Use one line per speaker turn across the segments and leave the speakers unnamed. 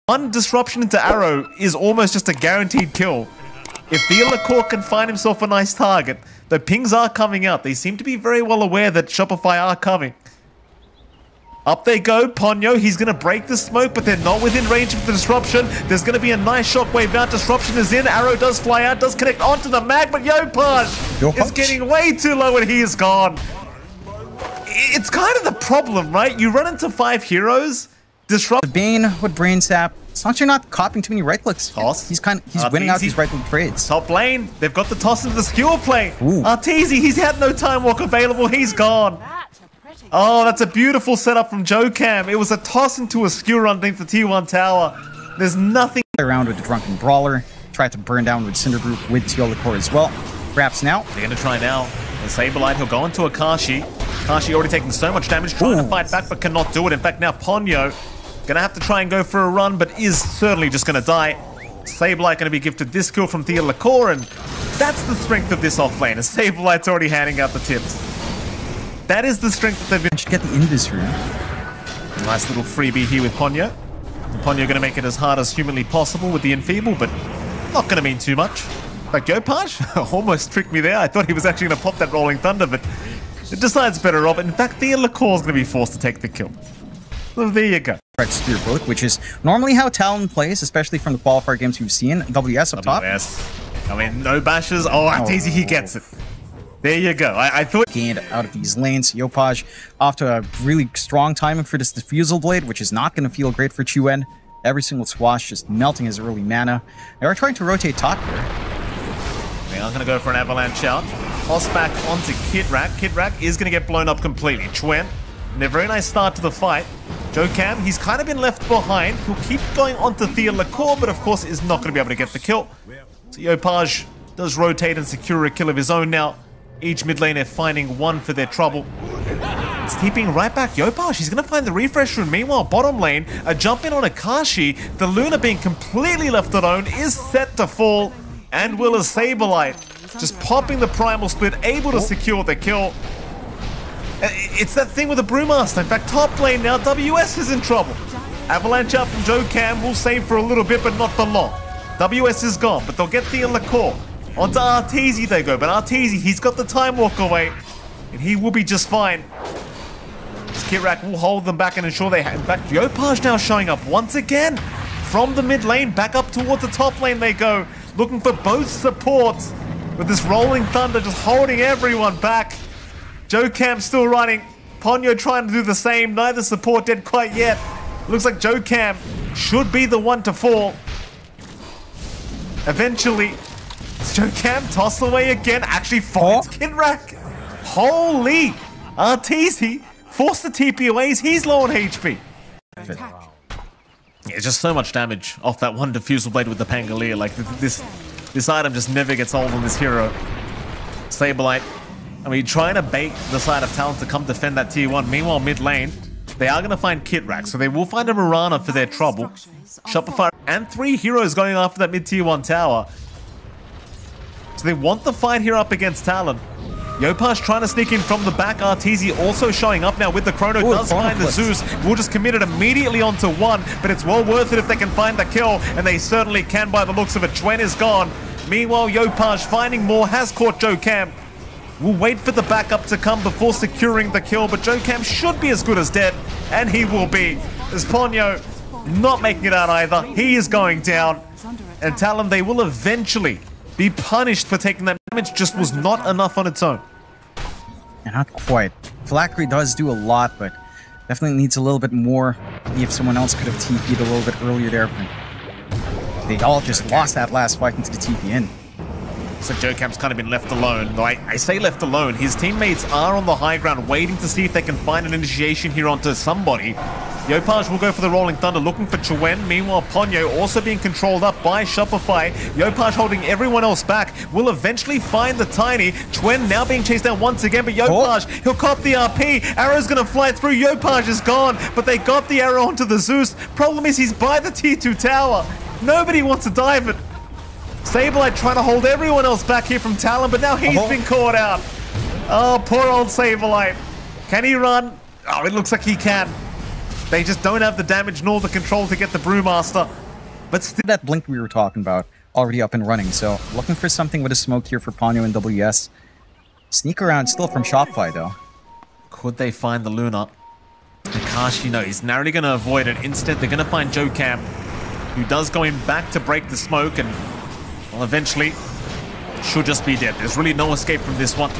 One disruption into Arrow is almost just a guaranteed kill. If TRGGRDota2 can find himself a nice target, the pings are coming out. They seem to be very well aware that Shopify are coming. Up they go, Ponyo, he's going to break the smoke, but they're not within range of the disruption. There's going to be a nice shockwave out. Disruption is in, Arrow does fly out, does connect onto the mag, but Yopaj is getting way too low and he is gone. It's kind of the problem, right? You run into 5 heroes, disrupt...
The Bane with Brain Sap, as long as you're not copying too many right clicks, he's winning out these right click trades.
Top lane, they've got the toss into the skewer play.
Ooh.
Arteezy, he's had no time walk available, he's gone. Oh, that's a beautiful setup from Jocam. It was a toss into a skewer underneath the T1 tower. There's nothing...
Around with the Drunken Brawler, tried to burn down with Cinder Group with TRGGRDota2 as well. Perhaps now.
They're going to try now. The Saberlight, he'll go into a Kashi. Kashi already taking so much damage, trying to fight back, but cannot do it. In fact, now Ponyo gonna have to try and go for a run, but is certainly just gonna die. Saberlight gonna be gifted this kill from TRGGRDota2, and that's the strength of this offlane, as Saberlight's already handing out the tips. That is the strength that they've been...
Should get the Invis room.
Nice little freebie here with Ponyo. And Ponyo gonna make it as hard as humanly possible with the Enfeeble, but not gonna mean too much. Like Yopaj almost tricked me there. I thought he was actually gonna pop that Rolling Thunder, but it decides better off. In fact, TRGGRDota2 is gonna be forced to take the kill. So there you go.
Right, Spear Boat, which is normally how Talon plays, especially from the qualifier games we've seen. WS up top.
I mean, no bashes. Oh, Arteezy, he gets it. There you go. I thought...
Gained out of these lanes. Yopaj off to a really strong timing for this Diffusal Blade, which is not going to feel great for Chuen. Every single swash just melting his early mana. They are trying to rotate top here.
They are going to go for an avalanche out. Toss back onto Kitrak. Kitrak is going to get blown up completely. Chuen, and a very nice start to the fight. Jocam, he's kind of been left behind. He'll keep going onto TRGGRDota2, but of course is not going to be able to get the kill. So Yopaj does rotate and secure a kill of his own now. Each mid laner finding one for their trouble. It's keeping right back Yopaj. He's going to find the refresh room. Meanwhile, bottom lane, a jump in on a Kashi. The Luna being completely left alone is set to fall. And will a Saberlight just popping the Primal Split, able to secure the kill. It's that thing with the Brewmaster. In fact, top lane now, WS is in trouble. Avalanche out from Jocam will save for a little bit, but not for long. WS is gone, but they'll get TRGGRDota2. Onto Arteezy they go, but Arteezy, he's got the time walk away, and he will be just fine. Kitrak will hold them back and ensure they have. In fact, Yopaj now showing up once again. From the mid lane, back up towards the top lane they go, looking for both supports. With this Rolling Thunder just holding everyone back. Jocam still running. Ponyo trying to do the same. Neither support dead quite yet. Looks like Jocam should be the one to fall. Eventually, Jocam toss away again. Actually finds Kitrak. Holy! Arteezy forced the TP away. He's low on HP. Yeah, just so much damage off that one Diffusal Blade with the Pangolier. Like, this item just never gets old on this hero. Saberlight, I mean, trying to bait the side of Talon to come defend that tier 1. Meanwhile, mid lane, they are going to find Kitrak, so they will find a Mirana for their trouble. Shopify and 3 heroes going after that mid tier 1 tower. So they want the fight here up against Talon. Yopaj trying to sneak in from the back. Arteezy also showing up now with the Chrono. Does find the Zeus. Will just commit it immediately onto one, but it's well worth it if they can find the kill, and they certainly can by the looks of it. Chuen is gone. Meanwhile, Yopaj finding more, has caught Jocam. We'll wait for the backup to come before securing the kill, but Jocam should be as good as dead, and he will be. As Ponyo not making it out either. He is going down, and Talon, they will eventually be punished for taking that damage. Just was not enough on its own.
Yeah, not quite. Phylactery does do a lot, but definitely needs a little bit more. If someone else could have TP'd a little bit earlier there, but they all just lost that last fight into the TP in.
So Jocam's kind of been left alone. Though I say left alone, his teammates are on the high ground waiting to see if they can find an initiation here onto somebody. Yopaj will go for the Rolling Thunder, looking for Chuen. Meanwhile, Ponyo also being controlled up by Shopify. Yopaj holding everyone else back. Will eventually find the Tiny. Chuen now being chased down once again, but Yopaj, he'll cop the RP. Arrow's going to fly through. Yopaj is gone, but they got the arrow onto the Zeus. Problem is he's by the tier 2 tower. Nobody wants to dive it. Saberlight trying to hold everyone else back here from Talon, but now he's been caught out. Oh, poor old Saberlight. Can he run? Oh, it looks like he can. They just don't have the damage nor the control to get the Brewmaster. But still,
That blink we were talking about already up and running. So looking for something with a smoke here for Ponyo and WS. Sneak around still from Shopify though.
could they find the Luna? Akashi, no, he's narrowly going to avoid it. Instead, they're going to find Joe Camp, who does go in back to break the smoke, and, well, eventually should just be dead. There's really no escape from this one.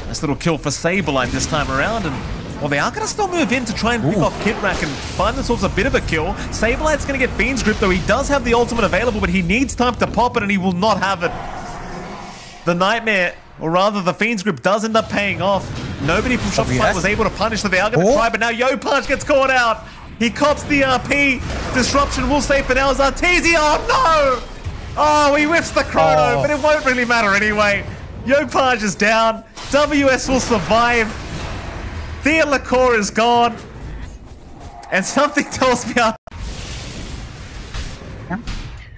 Nice little kill for Saberlight this time around, and, well, they are going to still move in to try and pick off Kitrak and find themselves a bit of a kill. Saberlight's going to get Fiend's Grip, though he does have the ultimate available, but he needs time to pop it, and he will not have it. The Nightmare, or rather the Fiend's Grip, does end up paying off. Nobody from Shopify was able to punish, so they are going to try, but now Yo Punch gets caught out. He cops the RP. Disruption will stay for now as Arteezy. Oh, no! Oh, he whiffs the chrono, but it won't really matter anyway. Yo Punch is down. WS will survive. Thea Lacour is gone. And something tells me...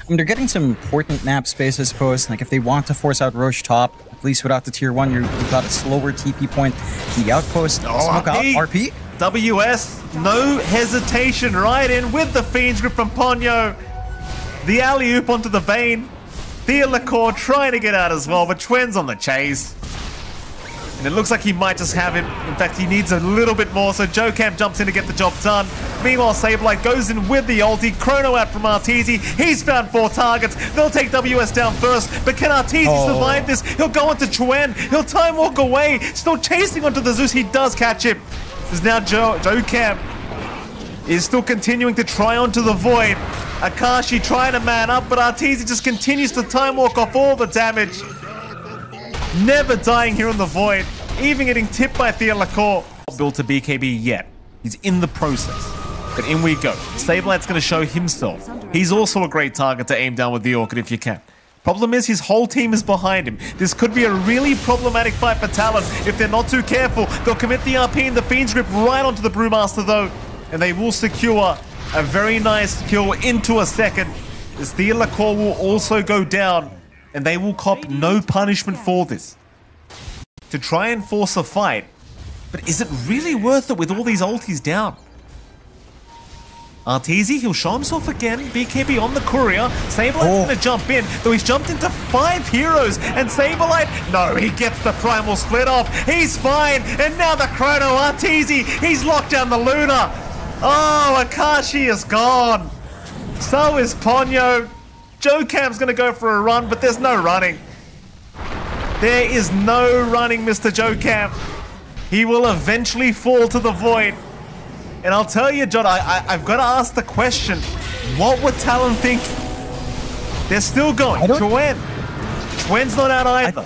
They're getting some important map space, I suppose. Like, if they want to force out Roche top, at least without the tier 1, you've got a slower TP point. The outpost, smoke out, RP.
WS, no hesitation, right in with the Fiend's Grip from Ponyo. The alley-oop onto the Bane. Thea Lacour trying to get out as well, but Chwen's on the chase. And it looks like he might just have him. In fact, he needs a little bit more, so Joe Camp jumps in to get the job done. Meanwhile, Saberlight goes in with the ulti. Chrono out from Arteezy. He's found 4 targets. They'll take WS down first, but can Arteezy survive this? He'll go onto Chuen. He'll time walk away. Still chasing onto the Zeus. He does catch him. There's now Joe Camp is still continuing to try onto the Void. Akashi trying to man up, but Arteezy just continues to time walk off all the damage. Never dying here in the Void, even getting tipped by Thea Lacour. Not built to BKB yet. He's in the process. But in we go. Saberlight's going to show himself. He's also a great target to aim down with the Orchid if you can. Problem is, his whole team is behind him. This could be a really problematic fight for Talon. If they're not too careful, they'll commit the RP and the Fiend's Grip right onto the Brewmaster though. And they will secure a very nice kill into a second. As Thea Lacour will also go down. And they will cop no punishment for this. To try and force a fight. But is it really worth it with all these ultis down? Arteezy, he'll show himself again. BKB on the courier. Saberlight's going to jump in, though he's jumped into 5 heroes. And Saberlight, no, he gets the primal split off. He's fine. And now the chrono. Arteezy, he's locked down the Luna. Oh, Akashi is gone. So is Ponyo. Joe Camp's going to go for a run, but there's no running. There is no running, Mr. Joe Camp. He will eventually fall to the Void. And I'll tell you, John, I've got to ask the question. What would Talon think? They're still going. Chwen's not out either.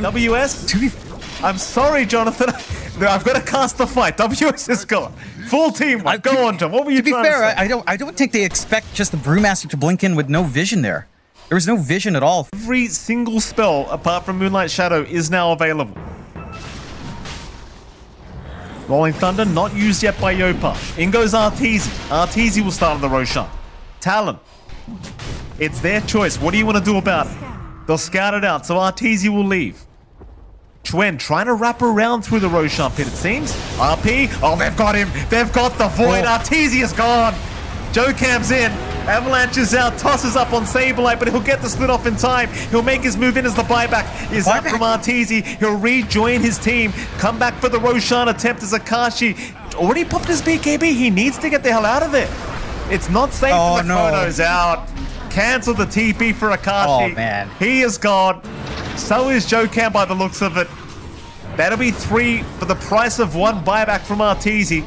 WS? I'm sorry, Jonathan. I've got to cast the fight. WS is gone. Full team. Go on, John. What were you trying to say?
To be fair, I don't think they expect just the Brewmaster to blink in with no vision there. There was no vision at all.
Every single spell, apart from Moonlight Shadow, is now available. Rolling Thunder, not used yet by Yo Punch. In goes Arteezy. Arteezy will start on the Roshan. Talon. It's their choice. What do you want to do about it? They'll scout it out, so Arteezy will leave. Chuen trying to wrap around through the Roshan pit, it seems. RP. Oh, they've got him. They've got the Void. Arteezy is gone. Joe Camp's in. Avalanche is out. Tosses up on Saberlight, but he'll get the split off in time. He'll make his move in as the buyback is up from Arteezy. He'll rejoin his team. Come back for the Roshan attempt as Akashi already popped his BKB. He needs to get the hell out of it. It's not safe. The chrono's out. Cancel the TP for Akashi.
Oh, man.
He is gone. So is Joe Camp by the looks of it. That'll be 3 for the price of 1 buyback from Arteezy.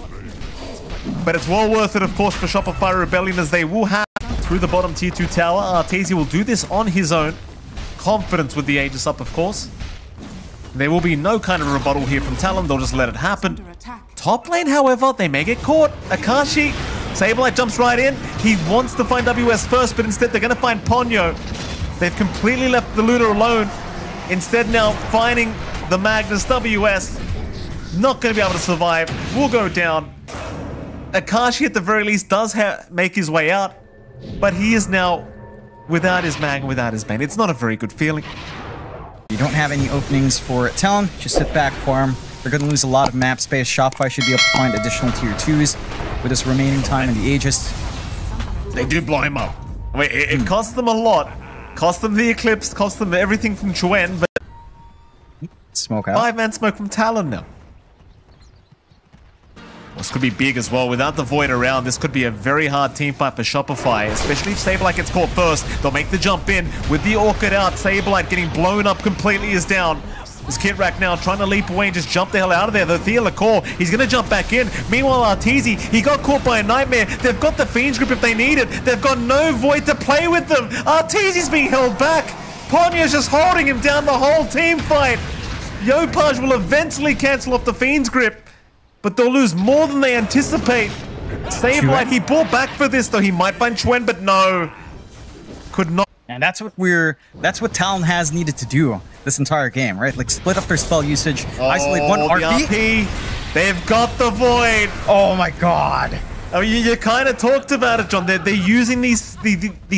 But it's well worth it, of course, for Shopify Rebellion, as they will have through the bottom tier 2 tower. Arteezy will do this on his own. Confidence with the Aegis up, of course. There will be no kind of rebuttal here from Talon. They'll just let it happen. Top lane, however, they may get caught. Akashi, Saberlight jumps right in. He wants to find WS first, but instead they're going to find Ponyo. They've completely left the Luna alone. Instead now finding the Magnus. WS not going to be able to survive. Will go down. Akashi at the very least does make his way out, but he is now without his mag and without his bane. It's not a very good feeling.
You don't have any openings for Talon. Just sit back, farm, They're going to lose a lot of map space. Shopify should be able to find additional tier 2s with this remaining time in the Aegis.
They do blow him up. I mean, it costs them a lot. Cost them the Eclipse, cost them everything from Chuen, but...
Smoke out.
5-man smoke from Talon now. This could be big as well. Without the Void around, this could be a very hard team fight for Shopify, especially if Sableye gets caught first. They'll make the jump in. With the Orchid out, Sableye getting blown up completely is down. This Kitrak now trying to leap away and just jump the hell out of there. The Thealacore, he's going to jump back in. Meanwhile, Arteezy, he got caught by a Nightmare. They've got the Fiend's Grip if they need it. They've got no Void to play with them. Arteezy's being held back. Ponyo's just holding him down the whole team fight. Yopaj will eventually cancel off the Fiend's Grip, but they'll lose more than they anticipate. Sableye, he bought back for this, though. He might find Chuen, but no. Could not.
And that's what Talon has needed to do this entire game, right? Like, split up their spell usage, isolate one RP.
They've got the Void.
Oh my god.
I mean, you kind of talked about it, John. They're using these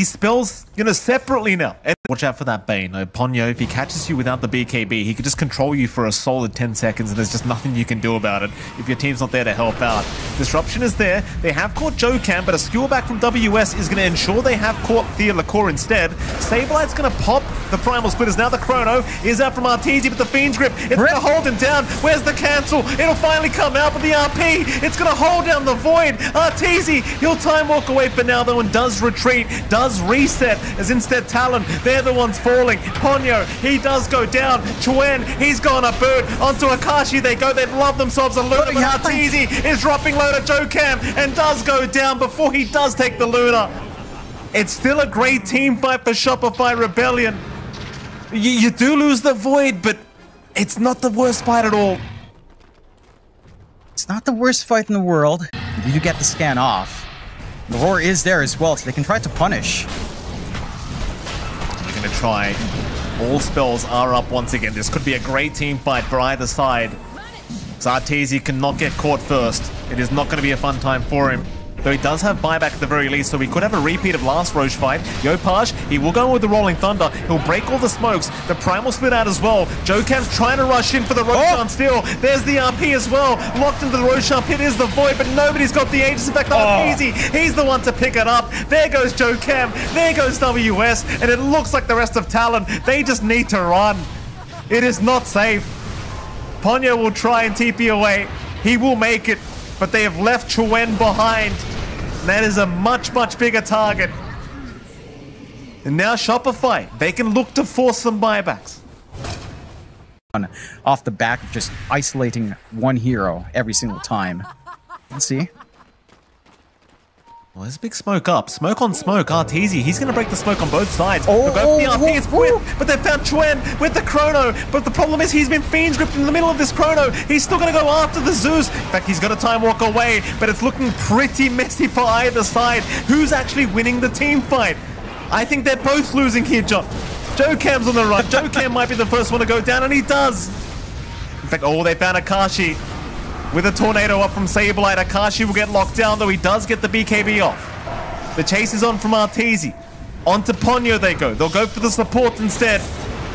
spells, you know, separately now. And watch out for that Bane. Ponyo, if he catches you without the BKB, he could just control you for a solid 10 seconds, and there's just nothing you can do about it if your team's not there to help out. Disruption is there. They have caught Jokam, but a skewer back from WS is going to ensure they have caught Thealacore instead. Sableye's going to pop the Primal Splitters. Now the Chrono is out from Arteezy, but the Fiend's Grip, it's going to hold him down. Where's the cancel? It'll finally come out with the RP. It's going to hold down the Void. Arteezy, he'll time walk away for now, though, and does retreat, does reset, as instead Talon, they're the ones falling. Ponyo, he does go down. Chuen, he's gone a bird. Onto Akashi they go. They've loved themselves a Luna, but Arteezy is dropping low to Jokam and does go down before he does take the Luna. It's still a great team fight for Shopify Rebellion. You do lose the Void, but it's not the worst fight at all.
It's not the worst fight in the world. You get the scan off. The Roar is there as well, so they can try to punish.
They're going to try. All spells are up once again. This could be a great team fight for either side. Arteezy cannot get caught first. It is not going to be a fun time for him. Though he does have buyback at the very least, so we could have a repeat of last Roche fight. Yopaj, he will go with the Rolling Thunder. He'll break all the smokes. The Primal split out as well. Jokam's trying to rush in for the Roshan steal. There's the RP as well. Locked into the Roshan pit is the Void, but nobody's got the Aegis. In fact, Arteezy, he's the one to pick it up. There goes Jokam. There goes WS. And it looks like the rest of Talon. They just need to run. It is not safe. Ponyo will try and TP away. He will make it. But they have left Chuen behind. And that is a much, much bigger target. And now Shopify, they can look to force some buybacks.
Off the back of just isolating one hero every single time. Let's see.
Well, there's a big smoke up. Smoke on smoke. Arteezy, he's going to break the smoke on both sides. They'll go for the RP. It's quick, but they found Chuen with the Chrono. But the problem is he's been Fiend's Gripped in the middle of this Chrono. He's still going to go after the Zeus. In fact, he's got to time walk away, but it's looking pretty messy for either side. Who's actually winning the team fight? I think they're both losing here, John. Jokam's on the run. Jokam might be the first one to go down, and he does. In fact, they found Akashi. With a tornado up from Sableye, Akashi will get locked down, though he does get the BKB off. The chase is on from Arteezy. Onto Ponyo they go. They'll go for the support instead.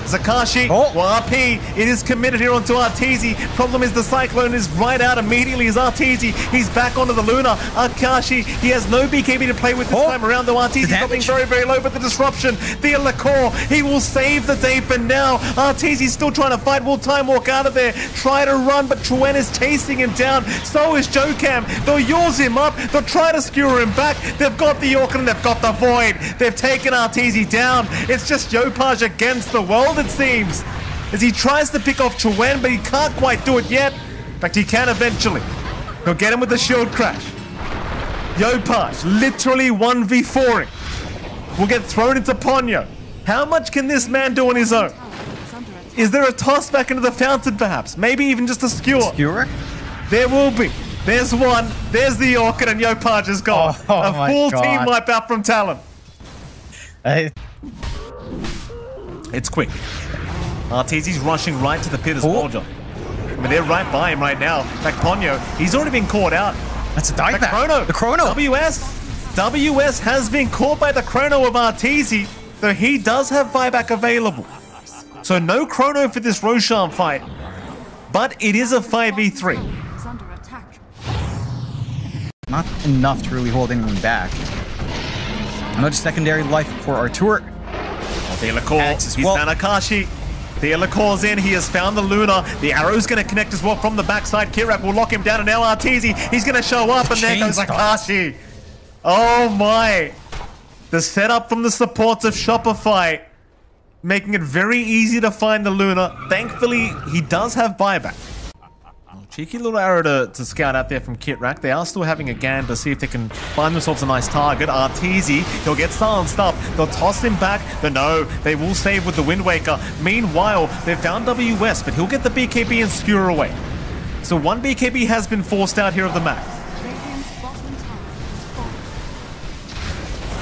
Zakashi, RP, it is committed here onto Arteezy. Problem is the Cyclone is right out immediately as Arteezy. He's back onto the Luna. Akashi, he has no BKB to play with this time around, though Arteezy's dropping very, very low, but the disruption, the Lacour, he will save the day for now. Arteezy's still trying to fight, will time walk out of there, try to run, but Chuen is chasing him down. So is Jokam. They'll use him up, they'll try to skewer him back. They've got the Orchid and they've got the Void. They've taken Arteezy down. It's just Yopaj against the world, it seems, as he tries to pick off Chuen, but he can't quite do it yet. In fact, he can eventually. He'll get him with the shield crash. Yopaj literally 1v4ing. Will get thrown into Ponyo. How much can this man do on his own? Is there a toss back into the fountain, perhaps? Maybe even just a skewer.
Skewer?
There will be. There's one. There's the Orchid, and Yopaj is gone. A full team wipe out from Talon. It's quick. Arteezy's rushing right to the pit as well, John. I mean, they're right by him right now. In fact, Ponyo, he's already been caught out.
That's a dieback.
Chrono.
The Chrono.
WS has been caught by the Chrono of Arteezy, though he does have buyback available. So no Chrono for this Roshan fight. but it is a 5v3.
Is under attack.
Not enough to really hold anyone back. Another secondary life for Artur.
TRGGRDota2, he's found Akashi. TRGGRDota2's in, he has found the Luna. The arrow's going to connect as well from the backside. KitRak will lock him down, and now Arteezy, he's going to show up, and there goes Akashi. Oh my. The setup from the supports of Shopify, making it very easy to find the Luna. Thankfully, he does have buyback. Cheeky little arrow to scout out there from KitRak. They are still having a gan to see if they can find themselves a nice target. Arteezy, he'll get silenced up. They'll toss him back, but no, they will save with the Wind Waker. Meanwhile, they've found WS, but he'll get the BKB and skewer away. So one BKB has been forced out here of the map.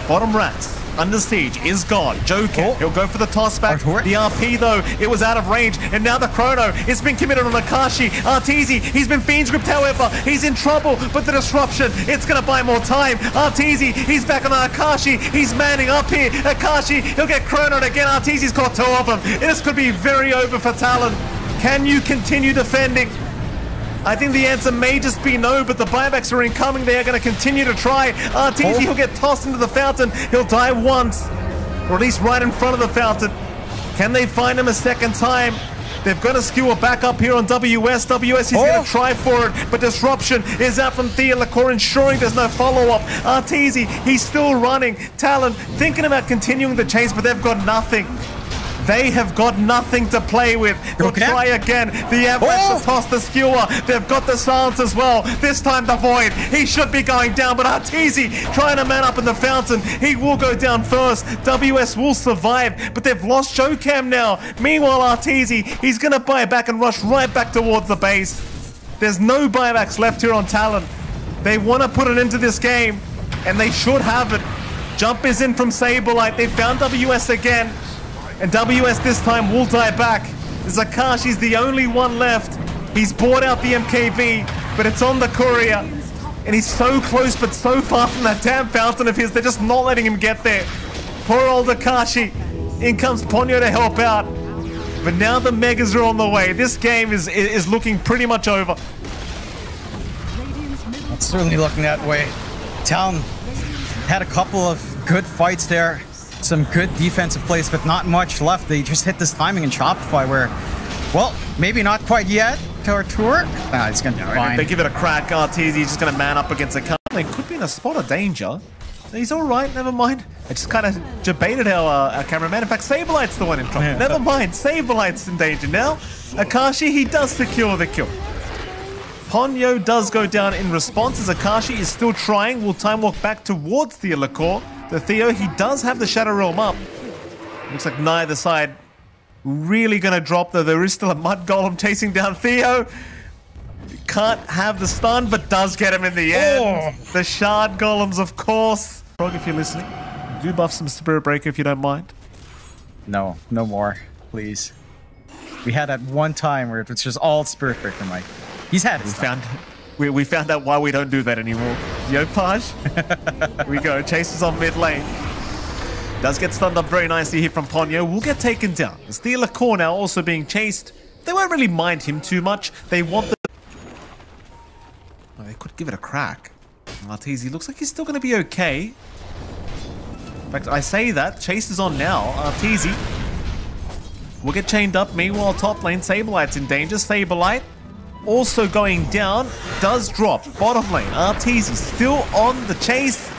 Bottom Rats, under siege, is gone. Joker, he'll go for the toss back. The RP though, it was out of range. And now the chrono, it's been committed on Akashi. Arteezy, he's been fiends gripped, however. He's in trouble, but the disruption, it's gonna buy more time. Arteezy, he's back on Akashi. He's manning up here. Akashi, he'll get chronoed again. Arteezy's caught 2 of them. This could be very over for Talon. Can you continue defending? I think the answer may just be no, but the buybacks are incoming. They are going to continue to try. Arteezy, he'll get tossed into the fountain. He'll die once, or at least right in front of the fountain. Can they find him a second time? They've got to skewer back up here on WS. WS, he's going to try for it, but disruption is out from TRGGRDota2, ensuring there's no follow-up. Arteezy, he's still running. Talon thinking about continuing the chase, but they've got nothing. They have got nothing to play with. They'll try again. The Avalanche will toss the skewer. They've got the silence as well. This time the Void. He should be going down, but Arteezy trying to man up in the fountain. He will go down first. WS will survive, but they've lost Jocam now. Meanwhile, Arteezy, he's going to buy back and rush right back towards the base. There's no buybacks left here on Talon. They want to put it into this game, and they should have it. Jump is in from Saberlight. They found WS again. And WS this time will die back. Zakashi's the only one left. He's bought out the MKV, but it's on the courier. And he's so close, but so far from that damn fountain of his. They're just not letting him get there. Poor old Akashi. In comes Ponyo to help out. But now the Megas are on the way. This game is looking pretty much over.
It's certainly looking that way. Talon had a couple of good fights there. Some good defensive plays, but not much left. They just hit this timing in Shopify where, well, maybe not quite yet. Artur, it's going to be fine.
They give it a crack. Arteezy just going to man up against a car. They could be in a spot of danger. He's all right, never mind. I just kind of debated our cameraman. In fact, Saberlight's the one in trouble. Never mind, Saberlight's in danger now. Akashi, he does secure the kill. Ponyo does go down in response as Akashi is still trying. Will time walk back towards TRGGRDota2. The Theo, he does have the Shadow Realm up. Looks like neither side really going to drop, though. There is still a Mud Golem chasing down Theo. Can't have the stun, but does get him in the end. The Shard Golems, of course. Frog, if you're listening, do buff some Spirit Breaker if you don't mind.
No, no more, please. We had that one time where it was just all Spirit Breaker, Mike. He's had it. We found out why we don't do that anymore. Yo, Paj. Here we go. Chases on mid lane. Does get stunned up very nicely here from Ponyo. Will get taken down. As TRGGRDota2 now also being chased. They won't really mind him too much. They want the... Oh, they could give it a crack. Arteezy looks like he's still going to be okay. In fact, I say that. Chase is on now. Arteezy will get chained up. Meanwhile, top lane, Saberlight's in danger. Saberlight also going down, does drop. Bottom lane, Arteezy still on the chase.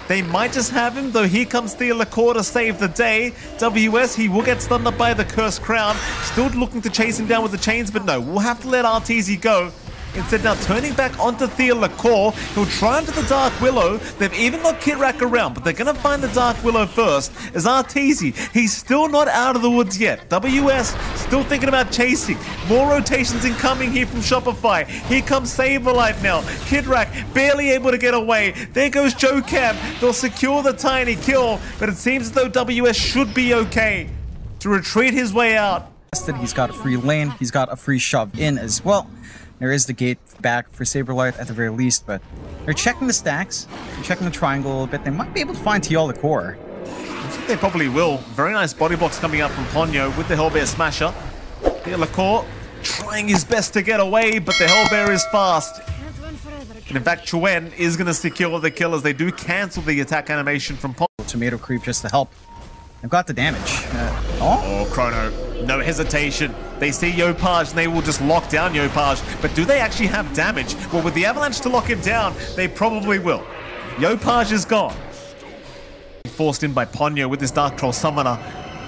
They might just have him, though here comes TRGGRDota2 to save the day. WS, he will get stunned up by the Cursed Crown. Still looking to chase him down with the chains, but no, we'll have to let Arteezy go. Instead, now turning back onto TRGGRDota2. He'll try into the Dark Willow. They've even got KitRak around, but they're going to find the Dark Willow first. As Arteezy, he's still not out of the woods yet. WS still thinking about chasing. More rotations incoming here from Shopify. Here comes Saberlight now. KitRak barely able to get away. There goes Jocam. They'll secure the tiny kill, but it seems as though WS should be okay to retreat his way out. He's got a free lane. He's got a free shove in as well. There is the gate back for Saberlight at the very least, but they're checking the stacks. They're checking the triangle a little bit. They might be able to find TRGGRDota2.
I think they probably will. Very nice body blocks coming up from Ponyo with the Hellbear Smasher. TRGGRDota2 trying his best to get away, but the Hellbear is fast. And in fact, Chuen is going to secure the kill as they do cancel the attack animation from Pop.
Tomato creep just to help. They've got the damage.
Oh, Chrono, no hesitation. They see Yopaj and they will just lock down Yopaj. But do they actually have damage? Well, with the Avalanche to lock him down, they probably will. Yopaj is gone. Forced in by Ponyo with his Dark Troll Summoner.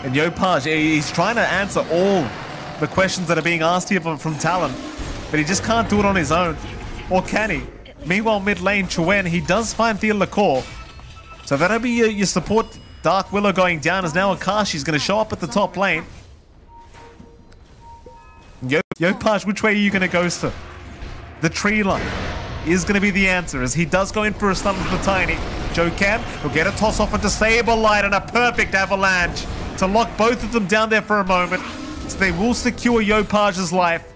And Yopaj, he's trying to answer all the questions that are being asked here from Talon. But he just can't do it on his own. Or can he? Meanwhile, mid lane, Chuen, he does find Thealacor. So that'll be your support. Dark Willow going down as now Akashi's going to show up at the top lane. Yopaj, which way are you going to go, sir? The tree line is going to be the answer as he does go in for a stun with the Tiny. Jocam will get a toss off into Saberlight and a perfect avalanche to lock both of them down there for a moment. So they will secure Yopaj's life.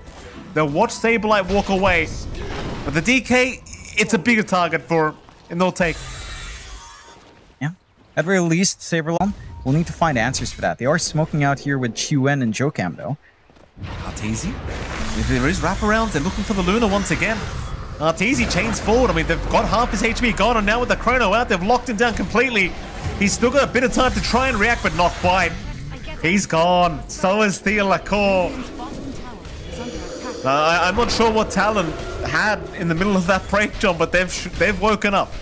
They'll watch Saberlight walk away. But the DK, it's a bigger target for him, and they'll take.
Yeah. At very least, Saberlight will need to find answers for that. They are smoking out here with Chuen and Jocam, though.
Arteezy, if there is wraparounds, they're looking for the Luna once again. Arteezy chains forward. I mean, they've got half his HP gone, and now with the Chrono out, they've locked him down completely. He's still got a bit of time to try and react, but not quite. He's gone. So is Thealacor. I'm not sure what Talon had in the middle of that break, John, but they've woken up.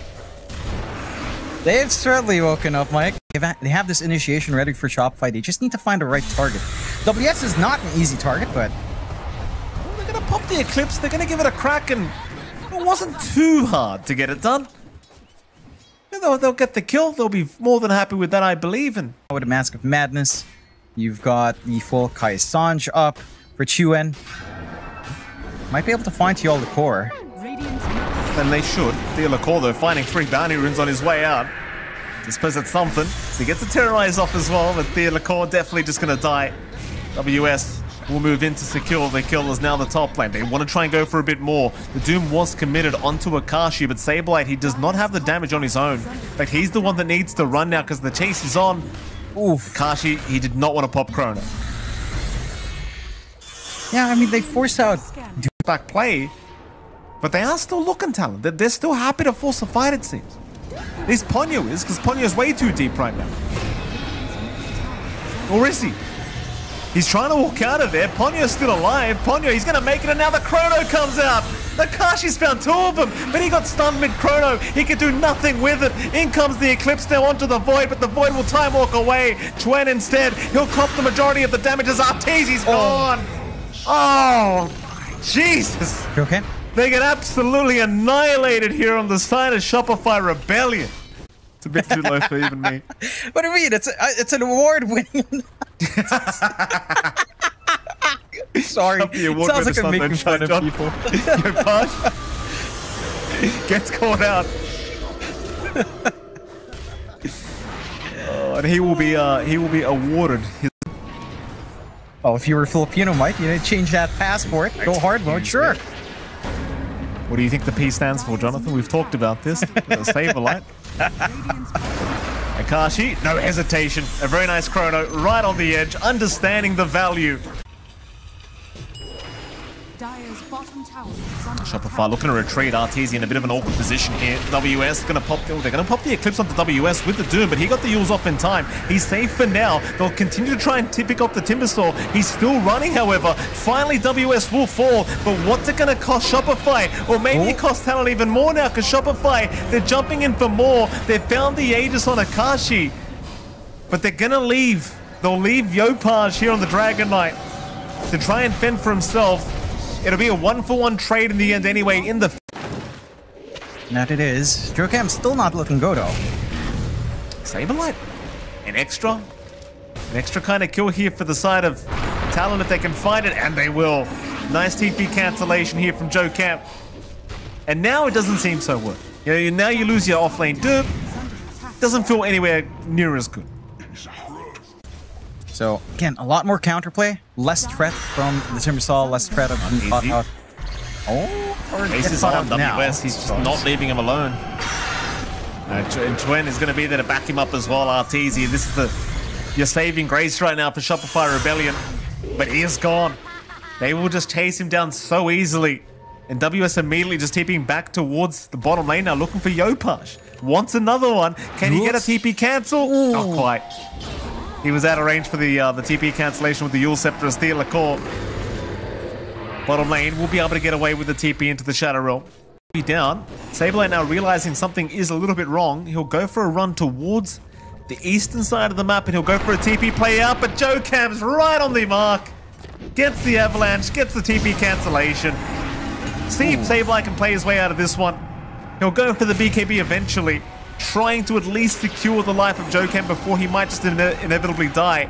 They've certainly woken up, Mike. They have this initiation ready for Shopify. They just need to find the right target. WS is not an easy target, but...
Well, they're going to pop the Eclipse. They're going to give it a crack, and it wasn't too hard to get it done. They'll get the kill. They'll be more than happy with that, I believe. And
with a Mask of Madness, you've got the full Kai Sanj up for Chuen. Might be able to find Thealacor.
And they should. Thealacor, though, finding 3 bounty runes on his way out. I suppose that's something. So he gets a Terrorize off as well, but Thealacor definitely just going to die. WS will move in to secure the kill as now the top lane. They want to try and go for a bit more. The Doom was committed onto Akashi, but Saberlight, he does not have the damage on his own. In fact, he's the one that needs to run now because the chase is on.
Oof.
Akashi, he did not want to pop Chrono.
Yeah, I mean, they forced out
back play, but they are still looking Talon. They're still happy to force a fight, it seems. At least Ponyo is, because Ponyo's way too deep right now. Or is he? He's trying to walk out of there. Ponyo's still alive. Ponyo, he's going to make it, and now the Chrono comes out. Akashi's found 2 of them, but he got stunned mid-Chrono. He could do nothing with it. In comes the Eclipse now onto the Void, but the Void will time walk away. Chuen instead, he'll cop the majority of the damage as Arteezy's gone. Oh, Jesus.
You okay?
They get absolutely annihilated here on the side of Shopify Rebellion. It's a bit too low for even me.
What do you mean? It's an award-winning... Sorry. Sounds like I'm making fun of people.
Gets caught out. And he will be awarded his...
Oh, if you were Filipino, Mike, you know, change that passport. Go hard mode, sure.
What do you think the P stands for, Jonathan? We've talked about this. Saberlight. Akashi, no hesitation. A very nice Chrono, right on the edge, understanding the value. Shopify looking to retreat. Arteezy in a bit of an awkward position here. WS gonna pop. They're gonna pop the Eclipse onto WS with the Doom, but he got the Yules off in time. He's safe for now. They'll continue to try and pick up the Timbersaw. He's still running, however. Finally, WS will fall. But what's it gonna cost Shopify? Or maybe it costs Talon even more now, because Shopify, they're jumping in for more. They found the Aegis on Akashi, but they're gonna leave. They'll leave Yopaj here on the Dragon Knight to try and fend for himself. It'll be a 1-for-1 trade in the end anyway, in the...
That it is. Jokam's still not looking good, though.
Saberlight. An extra kind of kill here for the side of Talon if they can find it, and they will. Nice TP cancellation here from Jocam. And now it doesn't seem so good. You know, now you lose your offlane Doom. Doesn't feel anywhere near as good.
So, again, a lot more counterplay, less threat from the Timbersaw, less threat of being caught out. Oh,
Ace is on WS, he's just not leaving him alone. And Chuen is going to be there to back him up as well, Arteezy. This is your saving grace right now for Shopify Rebellion. But he is gone. They will just chase him down so easily. And WS immediately just TPing back towards the bottom lane now, looking for Yopaj. Wants another one. Can he get a TP cancel?
Ooh.
Not quite. He was out of range for the TP cancellation with the Yule Scepter as Thea Lacour. Bottom lane will be able to get away with the TP into the Shadow Realm. Down. Sableye now realizing something is a little bit wrong. He'll go for a run towards the eastern side of the map and he'll go for a TP play out, but JoeCam's right on the mark. Gets the avalanche, gets the TP cancellation. See if Sableye can play his way out of this one. He'll go for the BKB eventually, trying to at least secure the life of JoeCam before he might just inevitably die.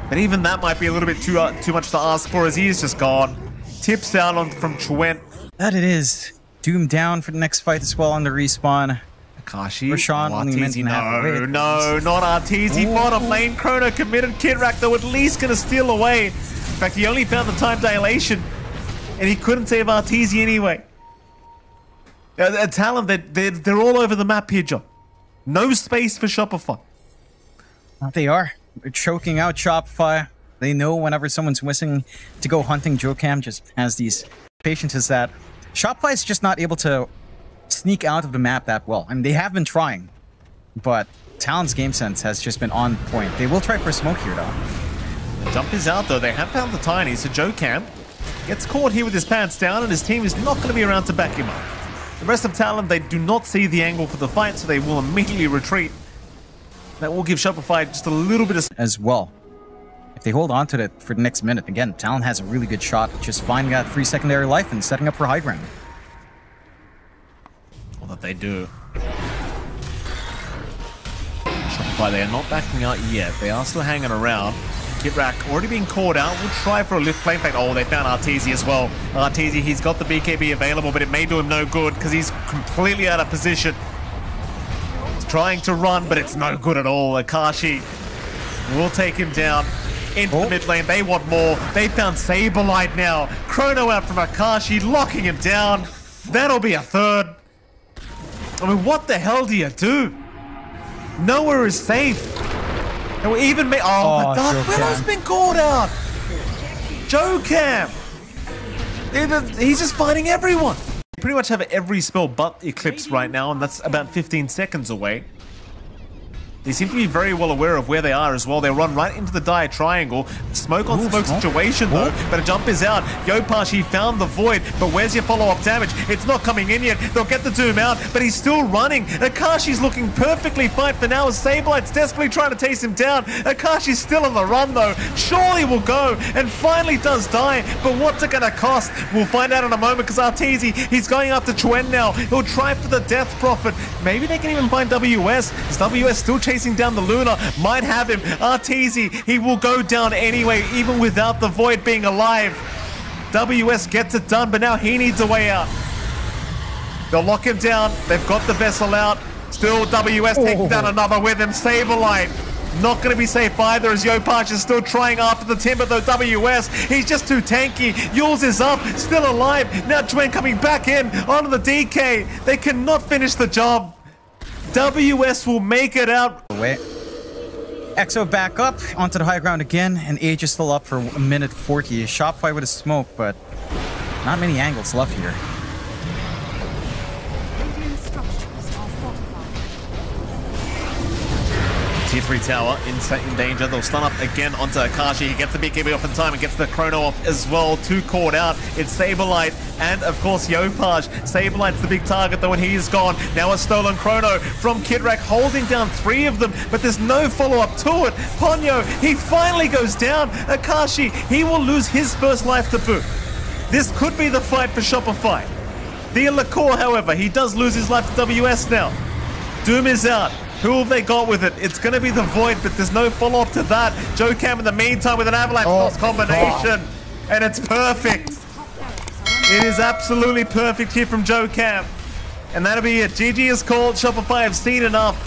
But even that might be a little bit too much to ask for as he is just gone. Tips out on from Chwent.
That it is. Doom down for the next fight as well on the respawn.
Akashi,
Rashawn only meant to have
no, not Arteezy. Bottom lane, Chrono committed. Kidrak, though, at least going to steal away. In fact, he only found the time dilation, and he couldn't save Arteezy anyway. Talon, they're all over the map here, John. No space for Shopify.
They are. They're choking out Shopify. They know whenever someone's missing to go hunting, JoeCam just has these patience as that. Shopify is just not able to sneak out of the map that well. I mean, they have been trying, but Talon's game sense has just been on point. They will try for a smoke here, though.
The jump is out, though. They have found the tiny, so JoeCam gets caught here with his pants down, and his team is not going to be around to back him up. The rest of Talon, they do not see the angle for the fight, so they will immediately retreat. That will give Shopify just a little bit of...
as well. If they hold on to it for the next minute, again, Talon has a really good shot at just finding that free secondary life and setting up for high ground.
Well, that they do. Shopify, they are not backing out yet. They are still hanging around. Kitrak already being called out. We'll try for a lift play. In fact, oh, they found Arteezy as well. Arteezy, he's got the BKB available, but it may do him no good because he's completely out of position. He's trying to run, but it's no good at all. Akashi will take him down into the mid lane. They want more. They found Saberlight now. Chrono out from Akashi, locking him down. That'll be a third. I mean, what the hell do you do? Nowhere is safe. And even me. Oh, the Dark Widow's been called out. JoeCam. He's just fighting everyone. They pretty much have every spell but Eclipse right now, and that's about 15 seconds away. They seem to be very well aware of where they are as well. They run right into the dire triangle. Smoke on smoke situation though, but a jump is out. Yopaj, he found the void, but where's your follow-up damage? It's not coming in yet. They'll get the doom out, but he's still running. Akashi's looking perfectly fine for now as Sablight's desperately trying to chase him down. Akashi's still on the run though. Surely will go, and finally does die, but what's it gonna cost? We'll find out in a moment because Arteezy, he's going after Chuen now. He'll try for the Death Prophet. Maybe they can even find WS. Is WS still chasing down the Luna? Might have him. Arteezy, he will go down anyway, even without the Void being alive. WS gets it done, but now he needs a way out. They'll lock him down. They've got the vessel out. Still WS taking down another with him. Saberlight not going to be safe either as Yopaj is still trying after the timber though. WS, he's just too tanky. Yules is up, still alive. Now Chuen coming back in onto the DK. They cannot finish the job. WS will make it out.
Wait. Exo back up onto the high ground again, and Age is still up for 1:40. Shopify with a smoke, but not many angles left here.
Tier 3 tower in danger. They'll stun up again onto Akashi. He gets the BKB off in time and gets the Chrono off as well. Two caught out. It's Saberlight and, of course, Yopaj. Saberlight's the big target, though, and he is gone. Now a stolen Chrono from Kidrak, holding down three of them, but there's no follow-up to it. Ponyo, he finally goes down. Akashi, he will lose his first life to boot. This could be the fight for Shopify. The Lacour, however, he does lose his life to WS now. Doom is out. Who have they got with it? It's going to be the Void, but there's no follow-up to that. JoeCam in the meantime with an Avalanche cross combination. And it's perfect. It is absolutely perfect here from JoeCam. And that'll be it. GG is called. Shopify have seen enough.